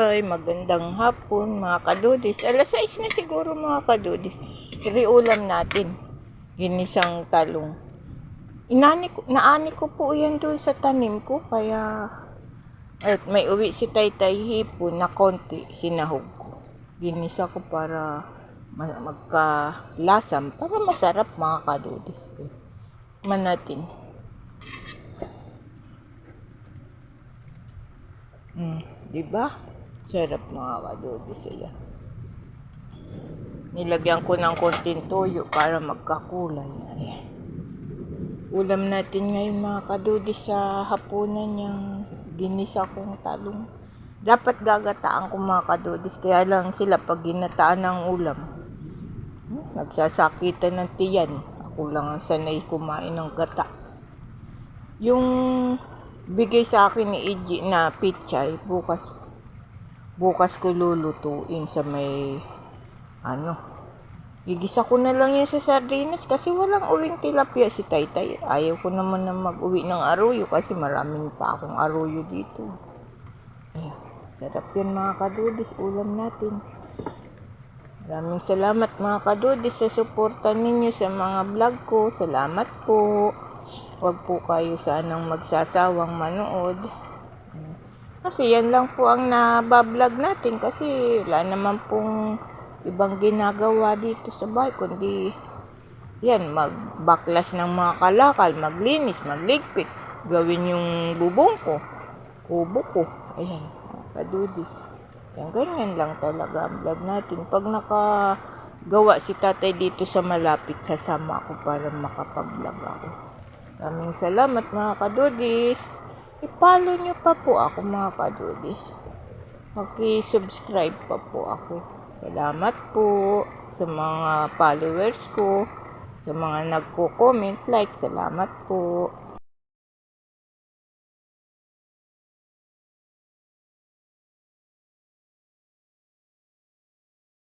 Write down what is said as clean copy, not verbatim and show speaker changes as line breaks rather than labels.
Hi, magandang hapon mga kadudis. Alas 6 na siguro mga kadudis. Ulam natin. Ginisang talong. Naani ko po yan doon sa tanim ko. Kaya at may uwi si Taytay hipon na konti sinahog ko. Ginisa ko para magkalasam. Para masarap mga kadudis. Man natin. Diba? Sarap mga kadudis sila. Nilagyan ko ng konting toyo para magkakulay. Ayan. Ulam natin ngayon mga kadudis sa hapunan yung ginisa kong talong. Dapat gagataan ko mga kadudis, kaya lang sila pag ginataan ng ulam. Nagsasakitan ng tiyan. Ako lang ang sanay kumain ng gata. Yung bigay sa akin ni Iggy na pichay, bukas ko lulutuin sa may gigisa ko na lang yun sa sardinas kasi walang uwing tilapia si Taytay. Ayaw ko naman na mag-uwi ng aruyo kasi maraming pa akong aruyo dito. Ayun, sarap yun mga kadudis, ulam natin. Maraming salamat mga kadudis sa suporta ninyo sa mga vlog ko. Salamat po. Huwag po kayo sanang magsasawang manood. Kasi yan lang po ang nabablog natin kasi wala naman pong ibang ginagawa dito sa bahay kundi yan, magbaklas ng mga kalakal, maglinis, magligpit, gawin yung bubong ko, kubo ko. Ayan, mga kadudis. Yan, ganyan lang talaga ang vlog natin. Pag nakagawa si Tatay dito sa malapit, sasama ako para makapag-vlog ako. Maraming salamat mga kadudis. I-follow nyo pa po ako mga kadudis. Maki-subscribe pa po ako. Salamat po sa mga followers ko, sa mga nagko-comment, like. Salamat po.